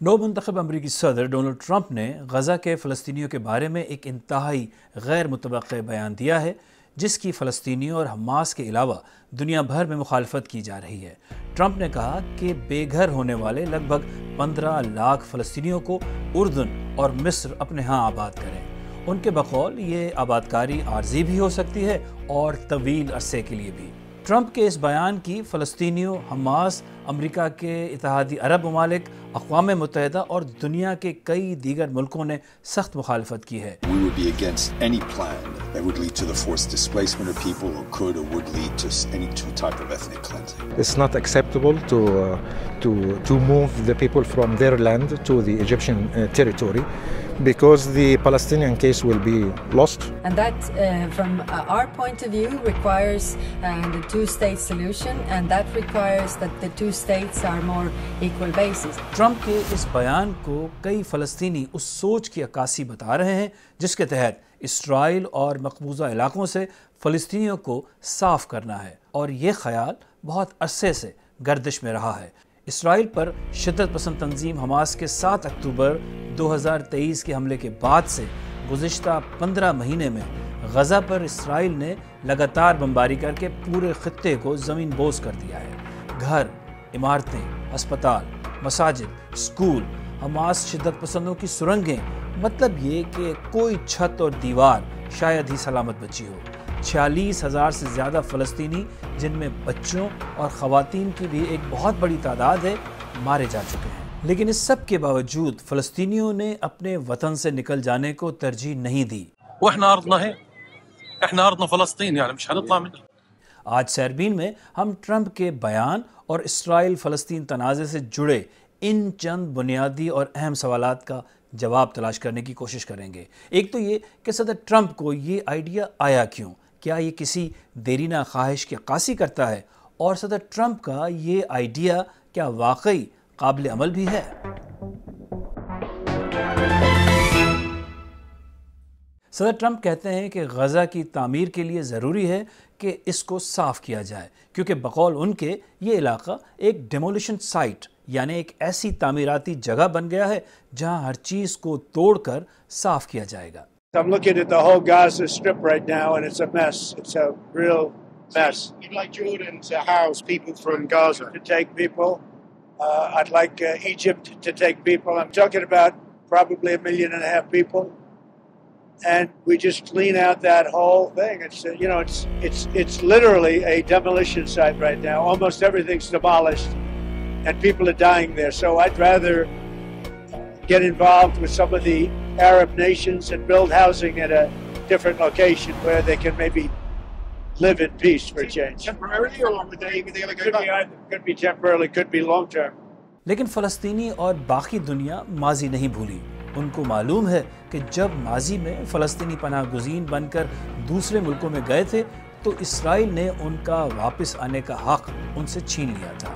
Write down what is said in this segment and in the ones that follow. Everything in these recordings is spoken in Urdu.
نو منتخب امریکی صدر ڈونلڈ ٹرمپ نے غزہ کے فلسطینیوں کے بارے میں ایک انتہائی غیر متوقع بیان دیا ہے جس کی فلسطینیوں اور حماس کے علاوہ دنیا بھر میں مخالفت کی جا رہی ہے۔ ٹرمپ نے کہا کہ بے گھر ہونے والے لگ بھگ 15 لاکھ فلسطینیوں کو اردن اور مصر اپنے ہاں آباد کریں۔ ان کے بقول یہ آبادکاری عارضی بھی ہو سکتی ہے اور طویل عرصے کے لیے بھی۔ ٹرمپ کے اس بیان کی فلسطینیوں، حماس، امریکہ کے اتحادی عرب ممالک، اقوام متحدہ اور دنیا کے کئی دیگر ملکوں نے سخت مخالفت کی ہے۔ We would be against any plan that would lead to the forced displacement of people or could or would lead to any type of ethnic cleansing. It's not acceptable to move the people from their land to the Egyptian territory because the Palestinian case will be lost. And that, from our point of view, requires the two-state solution, and that requires that the two states are more equal basis. Trump کے اس بیان کو کئی فلسطینی اس سوچ کی عکاسی بتا رہے ہیں جس کے تحت اسرائیل اور مقبوضہ علاقوں سے فلسطینیوں کو صاف کرنا ہے، اور یہ خیال بہت عرصے سے گردش میں رہا ہے۔ اسرائیل پر شدت پسند تنظیم حماس کے 7 اکتوبر 2023 کے حملے کے بعد سے گزشتہ 15 مہینے میں غزہ پر اسرائیل نے لگاتار بمباری کر کے پورے خطے کو زمین بوس کر دیا ہے۔ گھر، عمارتیں، ہسپتال، مساجد، اسکول، حماس شدت پسندوں کی سرنگیں، مطلب یہ کہ کوئی چھت اور دیوار شاید ہی سلامت بچی ہو۔ 46,000 سے زیادہ فلسطینی، جن میں بچوں اور خواتین کی بھی ایک بہت بڑی تعداد ہے، مارے جا چکے ہیں۔ لیکن اس سب کے باوجود فلسطینیوں نے اپنے وطن سے نکل جانے کو ترجیح نہیں دی۔ واحنا ارضنا ہے، احنا ارضنا فلسطین، یعنی مش هنطلع منها۔ آج سیربین میں ہم ٹرمپ کے بیان اور اسرائیل فلسطین تنازع سے جڑے ان چند بنیادی اور اہم سوالات کا جواب تلاش کرنے کی کوشش کریں گے۔ ایک تو یہ کہ صدر ٹرمپ کو یہ آئیڈیا آیا کیوں؟ کیا یہ کسی دیرینہ خواہش کی عکاسی کرتا ہے؟ اور صدر ٹرمپ کا یہ آئیڈیا کیا واقعی قابل عمل بھی ہے؟ صدر ٹرمپ کہتے ہیں کہ غزہ کی تعمیر کے لیے ضروری ہے کہ اس کو صاف کیا جائے، کیونکہ بقول ان کے یہ علاقہ ایک ڈیمولیشن سائٹ یعنی ایک ایسی تعمیراتی جگہ بن گیا ہے جہاں ہر چیز کو توڑ کر صاف کیا جائے گا۔ I'm looking at the whole Gaza Strip right now and it's a mess. It's a real mess. You'd like Jordan to house people from Gaza? To take people. I'd like Egypt to take people. I'm talking about probably 1.5 million people. And we just clean out that whole thing. It's literally a demolition site right now. Almost everything's demolished and people are dying there. So I'd rather get involved with some of the Arab nations and build housing at a different location where they can maybe live in peace for a change. Temporarily, or would they go back? Could be temporarily, could be long term. لیکن فلسطینی اور باقی دنیا ماضی نہیں بھولی۔ ان کو معلوم ہے کہ جب ماضی میں فلسطینی پناہ گزین بن کر دوسرے ملکوں میں گئے تھے تو اسرائیل نے ان کا واپس آنے کا حق ان سے چھین لیا تھا۔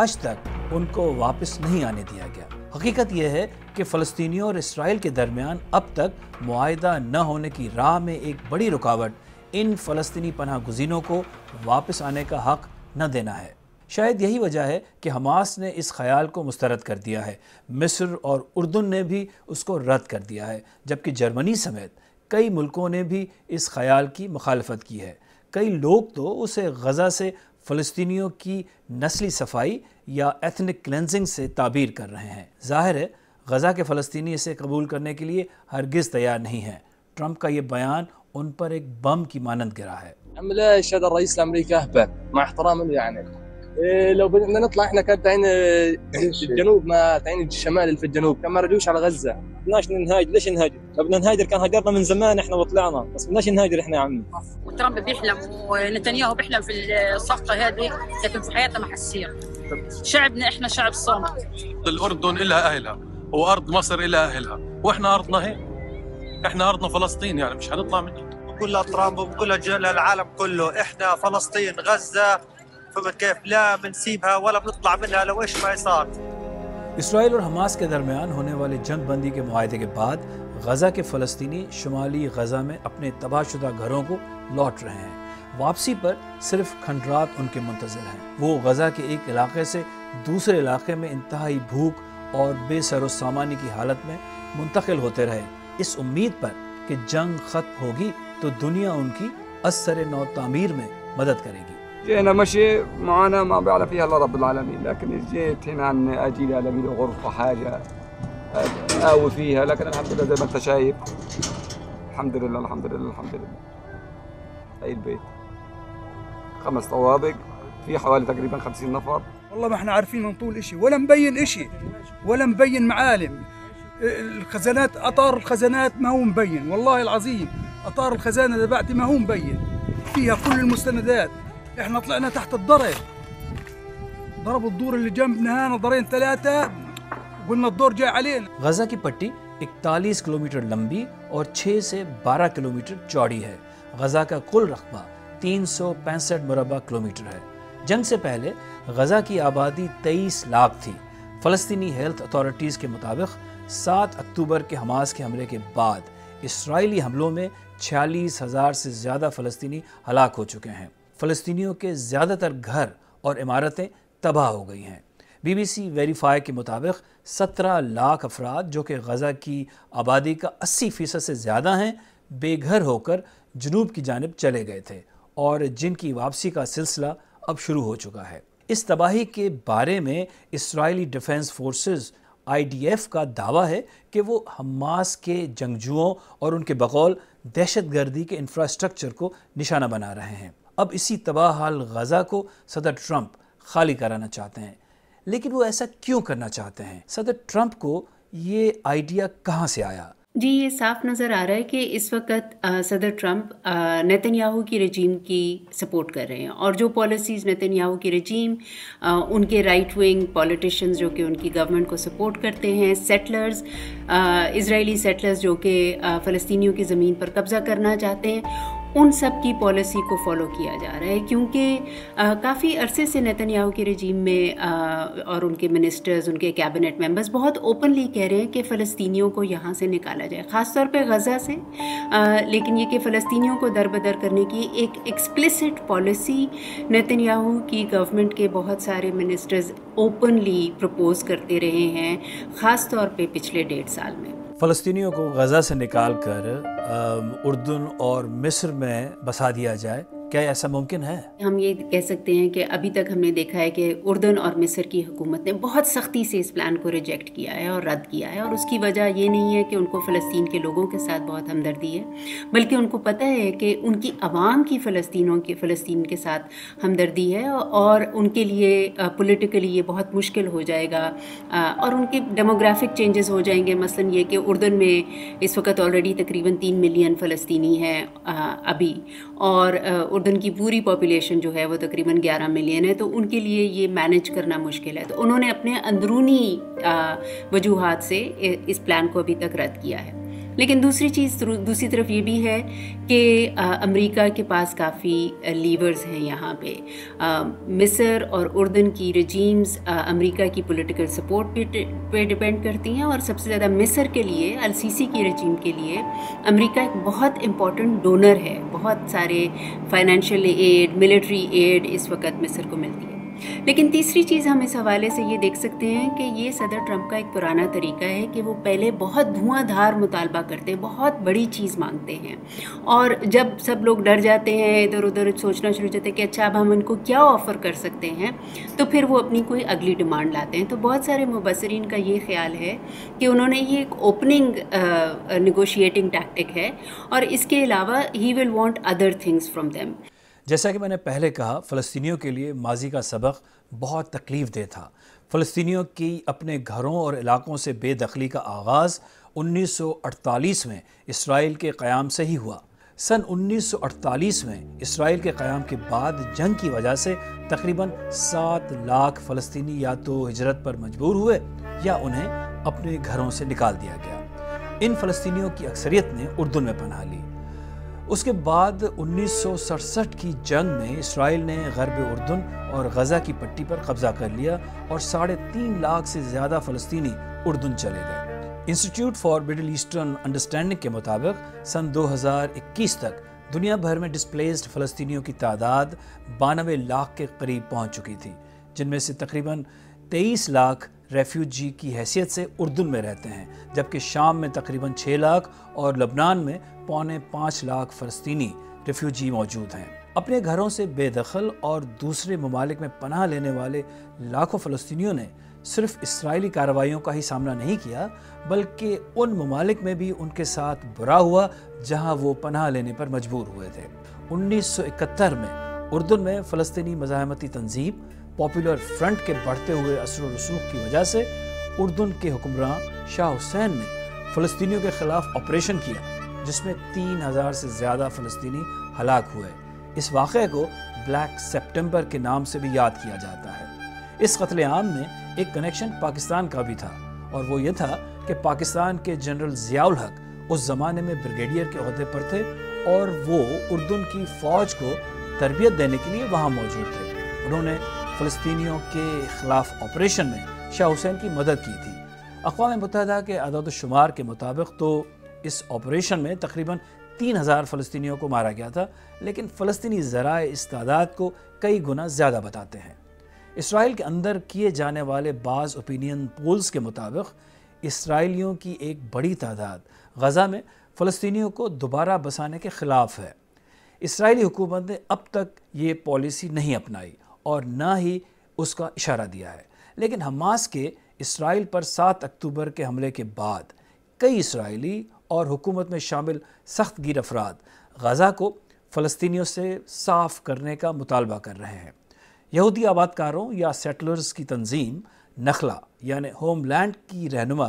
آج تک ان کو واپس نہیں آنے دیا گیا۔ حقیقت یہ ہے کہ فلسطینیوں اور اسرائیل کے درمیان اب تک معاہدہ نہ ہونے کی راہ میں ایک بڑی رکاوٹ ان فلسطینی پناہ گزینوں کو واپس آنے کا حق نہ دینا ہے۔ شاید یہی وجہ ہے کہ حماس نے اس خیال کو مسترد کر دیا ہے۔ مصر اور اردن نے بھی اس کو رد کر دیا ہے، جبکہ جرمنی سمیت کئی ملکوں نے بھی اس خیال کی مخالفت کی ہے۔ کئی لوگ تو اسے غزہ سے فلسطینیوں کی نسلی صفائی یا ایتھنک کلینزنگ سے تعبیر کر رہے ہیں۔ ظاہر ہے غزہ کے فلسطینی اسے قبول کرنے کے لیے ہرگز تیار نہیں ہیں۔ ٹرمپ کا یہ بیان ان پر ایک بم کی مانند گرا ہے۔ لا يشهد الرئيس الامريكي اهبل مع احترامي يعني لو بدنا نطلع احنا كان تعين الجنوب ما تعين الشمال اللي في الجنوب كان ما رجوش على غزه. بدناش نهاجر، ليش نهاجر؟ لو بدنا نهاجر كان هاجرنا من زمان احنا وطلعنا، بس بدناش نهاجر احنا يا عمي. وترامب بيحلم ونتنياهو بيحلم في الصفقه هذه، لكن في حياتنا ما حسير. شعبنا احنا شعب صامت. الاردن لها اهلها وارض مصر لها اهلها، واحنا ارضنا هي، احنا ارضنا فلسطين، يعني مش هنطلع منها. بقول لترامب وبقول للعالم كله احنا فلسطين غزه، فهمت كيف؟ لا بنسيبها ولا بنطلع منها لو ايش ما صار. اسرائیل اور حماس کے درمیان ہونے والے جنگ بندی کے معاہدے کے بعد غزہ کے فلسطینی شمالی غزہ میں اپنے تباہ شدہ گھروں کو لوٹ رہے ہیں۔ واپسی پر صرف کھنڈرات ان کے منتظر ہیں۔ وہ غزہ کے ایک علاقے سے دوسرے علاقے میں انتہائی بھوک اور بے سر و سامانی کی حالت میں منتقل ہوتے رہے، اس امید پر کہ جنگ ختم ہوگی تو دنیا ان کی اثر نو تعمیر میں مدد کرے گی. جينا مشي معانا ما بيعرف فيها الا رب العالمين، لكن جيت هنا عن اجي لي غرفه حاجه اقوي فيها، لكن الحمد لله زي ما انت شايف، الحمد لله الحمد لله الحمد لله. هاي البيت 5 طوابق، في حوالي تقريبا 50 نفر. والله ما احنا عارفين من طول اشي ولا مبين اشي ولا مبين معالم. الخزانات، اطار الخزانات ما هو مبين، والله العظيم اطار الخزانه تبعتي ما هو مبين، فيها كل المستندات. احنا طلعنا تحت الضرب، ضربوا الدور اللي جنبنا هنا ضرين 3، قلنا الدور جاي علينا. غزہ کی پٹی 41 کلومیٹر لمبی اور 6 سے 12 کلومیٹر چوڑی ہے. غزہ کا کل رقبہ 365 مربع کلومیٹر ہے. جنگ سے پہلے غزہ کی آبادی 23 لاکھ تھی. فلسطینی ہیلتھ اتھارٹیز کے مطابق 7 اکتوبر کے حماس کے حملے کے بعد اسرائیلی حملوں میں 46,000 سے زیادہ فلسطینی ہلاک ہو چکے ہیں. فلسطینیوں کے زیادہ تر گھر اور عمارتیں تباہ ہو گئی ہیں. بی بی سی ویریفائی کے مطابق 17 لاکھ افراد جو کہ غزہ کی آبادی کا 80% سے زیادہ ہیں بے گھر ہو کر جنوب کی جانب چلے گئے تھے اور جن کی واپسی کا سلسلہ اب شروع ہو چکا ہے. اس تباہی کے بارے میں اسرائیلی ڈیفنس فورسز IDF کا دعویٰ ہے کہ وہ حماس کے جنگجوؤں اور ان کے بقول دہشت گردی کے انفراسٹرکچر کو نشانہ بنا رہے ہیں. اب اسی تباہ حال غزہ کو صدر ٹرمپ خالی کرانا چاہتے ہیں. لیکن وہ ایسا کیوں کرنا چاہتے ہیں؟ صدر ٹرمپ کو یہ آئیڈیا کہاں سے آیا؟ جی، یہ صاف نظر آ رہا ہے کہ اس وقت صدر ٹرمپ نیتن یاہو کی رجیم کی سپورٹ کر رہے ہیں، اور جو پالیسیز نیتن یاہو کی رجیم، ان کے رائٹ ونگ پولیٹیشنز جو کہ ان کی گورنمنٹ کو سپورٹ کرتے ہیں، سیٹلرز، اسرائیلی سیٹلرز جو کہ فلسطینیوں کی زمین پر قبضہ کرنا چاہتے ہیں، ان سب کی پالیسی کو فالو کیا جا رہا ہے. کیونکہ کافی عرصے سے نیتن یاہو کی رجیم میں اور ان کے منسٹرز، ان کے کیبنٹ ممبرز بہت اوپنلی کہہ رہے ہیں کہ فلسطینیوں کو یہاں سے نکالا جائے، خاص طور پہ غزہ سے. لیکن یہ کہ فلسطینیوں کو دربدر کرنے کی ایک ایکسپلیسٹ پالیسی نیتن یاہو کی گورنمنٹ کے بہت سارے منسٹرز اوپنلی پرپوز کرتے رہے ہیں، خاص طور پہ پچھلے 1.5 سال میں. فلسطینیوں کو غزہ سے نکال کر اردن اور مصر میں بسا دیا جائے، کیا ایسا ممکن ہے؟ ہم یہ کہہ سکتے ہیں کہ ابھی تک ہم نے دیکھا ہے کہ اردن اور مصر کی حکومت نے بہت سختی سے اس پلان کو ریجیکٹ کیا ہے اور رد کیا ہے، اور اس کی وجہ یہ نہیں ہے کہ ان کو فلسطین کے لوگوں کے ساتھ بہت ہمدردی ہے، بلکہ ان کو پتہ ہے کہ ان کی عوام کی فلسطین کے ساتھ ہمدردی ہے، اور ان کے لیے پولیٹیکلی یہ بہت مشکل ہو جائے گا، اور ان کے ڈیموگرافک چینجز ہو جائیں گے. مثلاً یہ کہ اردن میں اس وقت آلریڈی تقریباً 3 ملین فلسطینی ہیں ابھی، اور اردن کی پوری پاپولیشن جو ہے وہ تقریباً 11 ملین ہے، تو ان کے لیے یہ مینیج کرنا مشکل ہے. تو انہوں نے اپنے اندرونی وجوہات سے اس پلان کو ابھی تک رد کیا ہے. لیکن دوسری طرف یہ بھی ہے کہ امریکہ کے پاس کافی لیورز ہیں یہاں پہ. مصر اور اردن کی رجیمز امریکہ کی پولیٹیکل سپورٹ پہ ڈیپینڈ کرتی ہیں، اور سب سے زیادہ مصر کے لیے، السیسی کی رجیم کے لیے امریکہ ایک بہت امپورٹنٹ ڈونر ہے. بہت سارے فائنینشیل ایڈ، ملٹری ایڈ اس وقت مصر کو ملتی ہے. لیکن تیسری چیز ہم اس حوالے سے یہ دیکھ سکتے ہیں کہ یہ صدر ٹرمپ کا ایک پرانا طریقہ ہے کہ وہ پہلے بہت دھواں دھار مطالبہ کرتے ہیں، بہت بڑی چیز مانگتے ہیں، اور جب سب لوگ ڈر جاتے ہیں، ادھر ادھر سوچنا شروع کرتے ہیں کہ اچھا اب ہم ان کو کیا آفر کر سکتے ہیں، تو پھر وہ اپنی کوئی اگلی ڈیمانڈ لاتے ہیں. تو بہت سارے مبصرین کا یہ خیال ہے کہ انہوں نے یہ ایک اوپننگ نیگوشیٹنگ ٹیکٹک ہے، اور اس کے علاوہ he will want other things from them. جیسا کہ میں نے پہلے کہا، فلسطینیوں کے لیے ماضی کا سبق بہت تکلیف دہ تھا. فلسطینیوں کی اپنے گھروں اور علاقوں سے بے دخلی کا آغاز 1948 میں اسرائیل کے قیام سے ہی ہوا. سن 1948 میں اسرائیل کے قیام کے بعد جنگ کی وجہ سے تقریباً 7 لاکھ فلسطینی یا تو ہجرت پر مجبور ہوئے یا انہیں اپنے گھروں سے نکال دیا گیا. ان فلسطینیوں کی اکثریت نے اردن میں پناہ لی. اس کے بعد 1967 کی جنگ میں اسرائیل نے غرب اردن اور غزہ کی پٹی پر قبضہ کر لیا اور 3.5 لاکھ سے زیادہ فلسطینی اردن چلے گئے. Institute for middle eastern understanding کے مطابق سن 2021 تک دنیا بھر میں ڈسپلیسڈ فلسطینیوں کی تعداد 92 لاکھ کے قریب پہنچ چکی تھی، جن میں سے تقریباً 23 لاکھ ریفیوجی کی حیثیت سے اردن میں رہتے ہیں، جبکہ شام میں تقریباً 6 لاکھ اور لبنان میں 4.25 لاکھ فلسطینی ریفیوجی موجود ہیں۔ اپنے گھروں سے بے دخل اور دوسرے ممالک میں پناہ لینے والے لاکھوں فلسطینیوں نے صرف اسرائیلی کارروائیوں کا ہی سامنا نہیں کیا، بلکہ ان ممالک میں بھی ان کے ساتھ برا ہوا جہاں وہ پناہ لینے پر مجبور ہوئے تھے۔ 1971 میں اردن میں فلسطینی مزاحمتی تنظیم پاپولر فرنٹ کے بڑھتے ہوئے اثر و رسوخ کی وجہ سے اردن کے حکمران شاہ حسین نے فلسطینیوں کے خلاف آپریشن کیا، جس میں 3000 سے زیادہ فلسطینی ہلاک ہوئے۔ اس واقعے کو بلیک سپٹمبر کے نام سے بھی یاد کیا جاتا ہے۔ اس قتل عام میں ایک کنیکشن پاکستان کا بھی تھا، اور وہ یہ تھا کہ پاکستان کے جنرل ضیاء الحق اس زمانے میں بریگیڈیئر کے عہدے پر تھے اور وہ اردن کی فوج کو تربیت دینے کے لیے وہاں موجود تھے۔ انہوں نے فلسطینیوں کے خلاف آپریشن میں شاہ حسین کی مدد کی تھی۔ اقوام متحدہ کے اعداد و شمار کے مطابق تو اس آپریشن میں تقریباً 3000 فلسطینیوں کو مارا گیا تھا، لیکن فلسطینی ذرائع اس تعداد کو کئی گنا زیادہ بتاتے ہیں۔ اسرائیل کے اندر کیے جانے والے بعض اوپینین پولز کے مطابق اسرائیلیوں کی ایک بڑی تعداد غزہ میں فلسطینیوں کو دوبارہ بسانے کے خلاف ہے۔ اسرائیلی حکومت نے اب تک یہ پالیسی نہیں اپنائی اور نہ ہی اس کا اشارہ دیا ہے، لیکن حماس کے اسرائیل پر 7 اکتوبر کے حملے کے بعد کئی اسرائیلی اور حکومت میں شامل سخت گیر افراد غزہ کو فلسطینیوں سے صاف کرنے کا مطالبہ کر رہے ہیں۔ یہودی آباد کاروں یا سیٹلرز کی تنظیم نخلا یعنی ہوم لینڈ کی رہنما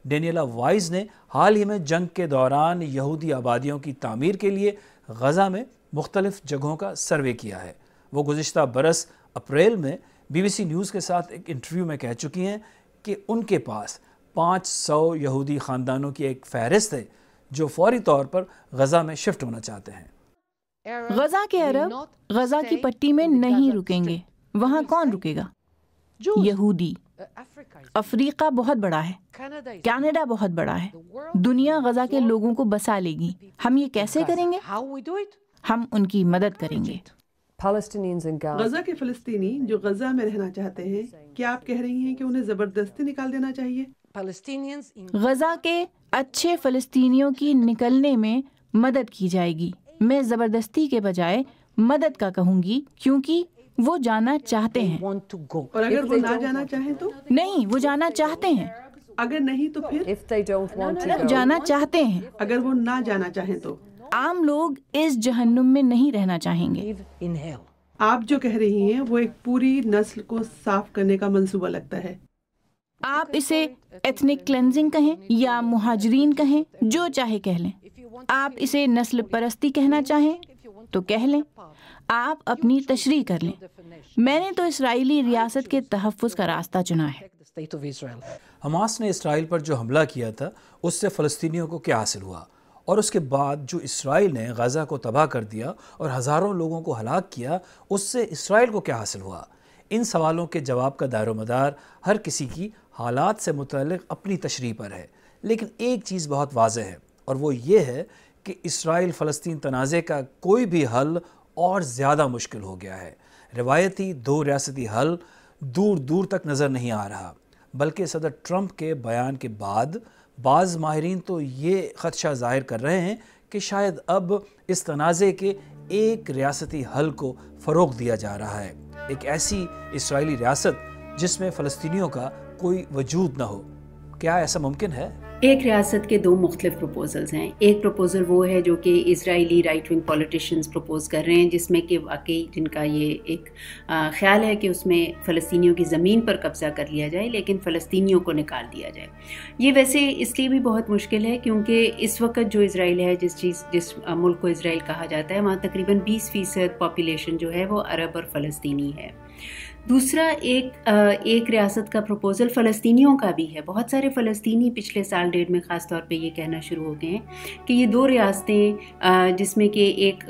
ڈینیلا وائز نے حال ہی میں جنگ کے دوران یہودی آبادیوں کی تعمیر کے لیے غزہ میں مختلف جگہوں کا سروے کیا ہے۔ وہ گزشتہ برس اپریل میں BBC نیوز کے ساتھ ایک انٹرویو میں کہہ چکی ہیں کہ ان کے پاس 500 یہودی خاندانوں کی ایک فہرست ہے جو فوری طور پر غزہ میں شفٹ ہونا چاہتے ہیں۔ غزہ کے عرب غزہ کی پٹی میں نہیں رکیں گے۔ وہاں کون رکے گا؟ یہودی۔ افریقہ بہت بڑا ہے، کینیڈا بہت بڑا ہے، دنیا غزہ کے لوگوں کو بسا لے گی۔ ہم یہ کیسے کریں گے؟ ہم ان کی مدد کریں گے۔ غزہ کے فلسطینی جو غزہ میں رہنا چاہتے ہیں، کیا آپ کہہ رہی ہیں کہ انہیں زبردستی نکال دینا چاہیے؟ غزہ کے اچھے فلسطینیوں کی نکلنے میں مدد کی جائے گی۔ میں زبردستی کے بجائے مدد کا کہوں گی، کیونکہ وہ جانا چاہتے ہیں۔ اور اگر وہ نہ جانا چاہیں تو؟ نہیں، وہ جانا چاہتے ہیں۔ اگر نہیں تو پھر؟ جانا چاہتے ہیں۔ اگر وہ نہ جانا چاہیں تو؟ عام لوگ اس جہنم میں نہیں رہنا چاہیں گے۔ آپ جو کہہ رہی ہیں وہ ایک پوری نسل کو صاف کرنے کا منصوبہ لگتا ہے۔ آپ اسے ایتھنک کلینزنگ کہیں یا مہاجرین کہیں، جو چاہے کہہ لیں۔ آپ اسے نسل پرستی کہنا چاہیں تو کہہ لیں، آپ اپنی تشریح کر لیں۔ میں نے تو اسرائیلی ریاست کے تحفظ کا راستہ چنا ہے۔ حماس نے اسرائیل پر جو حملہ کیا تھا اس سے فلسطینیوں کو کیا حاصل ہوا، اور اس کے بعد جو اسرائیل نے غزہ کو تباہ کر دیا اور ہزاروں لوگوں کو ہلاک کیا، اس سے اسرائیل کو کیا حاصل ہوا؟ ان سوالوں کے جواب کا دائر و مدار ہر کسی کی حالات سے متعلق اپنی تشریح پر ہے، لیکن ایک چیز بہت واضح ہے، اور وہ یہ ہے کہ اسرائیل فلسطین تنازع کا کوئی بھی حل اور زیادہ مشکل ہو گیا ہے۔ روایتی 2 ریاستی حل دور دور تک نظر نہیں آ رہا، بلکہ صدر ٹرمپ کے بیان کے بعد بعض ماہرین تو یہ خدشہ ظاہر کر رہے ہیں کہ شاید اب اس تنازع کے ایک ریاستی حل کو فروغ دیا جا رہا ہے، ایک ایسی اسرائیلی ریاست جس میں فلسطینیوں کا کوئی وجود نہ ہو۔ کیا ایسا ممکن ہے؟ ایک ریاست کے 2 مختلف پروپوزلز ہیں۔ ایک پروپوزل وہ ہے جو کہ اسرائیلی رائٹ ونگ پولیٹیشنز پروپوز کر رہے ہیں، جس میں کہ واقعی جن کا یہ ایک خیال ہے کہ اس میں فلسطینیوں کی زمین پر قبضہ کر لیا جائے لیکن فلسطینیوں کو نکال دیا جائے۔ یہ ویسے اس لیے بھی بہت مشکل ہے کیونکہ اس وقت جو اسرائیل ہے، جس ملک کو اسرائیل کہا جاتا ہے، وہاں تقریباً 20% پاپولیشن جو ہے وہ عرب اور فلسطینی ہے۔ دوسرا ایک ریاست کا پروپوزل فلسطینیوں کا بھی ہے۔ بہت سارے فلسطینی پچھلے سال ڈیڑھ میں خاص طور پہ یہ کہنا شروع ہو گئے ہیں کہ یہ 2 ریاستیں جس میں کہ ایک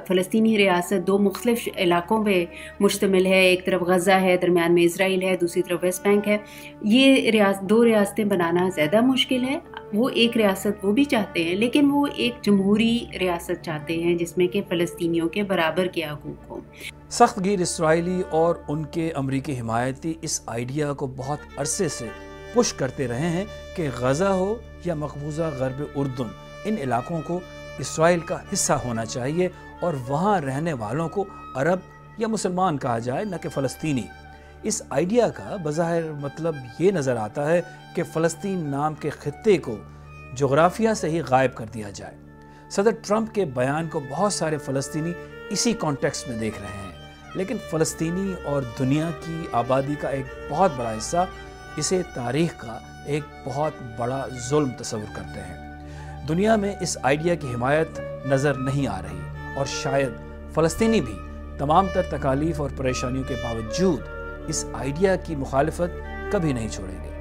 فلسطینی ریاست 2 مختلف علاقوں پہ مشتمل ہے، ایک طرف غزہ ہے، درمیان میں اسرائیل ہے، دوسری طرف ویسٹ بینک ہے، یہ 2 ریاستیں بنانا زیادہ مشکل ہے۔ وہ ایک ریاست وہ بھی چاہتے ہیں، لیکن وہ ایک جمہوری ریاست چاہتے ہیں جس میں کہ فلسطینیوں کے برابر کے حقوق ہوں۔ سخت گیر اسرائیلی اور ان کے امریکی حمایتی اس آئیڈیا کو بہت عرصے سے پش کرتے رہے ہیں کہ غزہ ہو یا مقبوضہ غرب اردن، ان علاقوں کو اسرائیل کا حصہ ہونا چاہیے اور وہاں رہنے والوں کو عرب یا مسلمان کہا جائے، نہ کہ فلسطینی۔ اس آئیڈیا کا بظاہر مطلب یہ نظر آتا ہے کہ فلسطین نام کے خطے کو جغرافیہ سے ہی غائب کر دیا جائے۔ صدر ٹرمپ کے بیان کو بہت سارے فلسطینی اسی کانٹیکسٹ میں دیکھ رہے ہیں، لیکن فلسطینی اور دنیا کی آبادی کا ایک بہت بڑا حصہ اسے تاریخ کا ایک بہت بڑا ظلم تصور کرتے ہیں۔ دنیا میں اس آئیڈیا کی حمایت نظر نہیں آ رہی، اور شاید فلسطینی بھی تمام تر تکالیف اور پریشانیوں کے باوجود اس آئیڈیا کی مخالفت کبھی نہیں چھوڑیں گے۔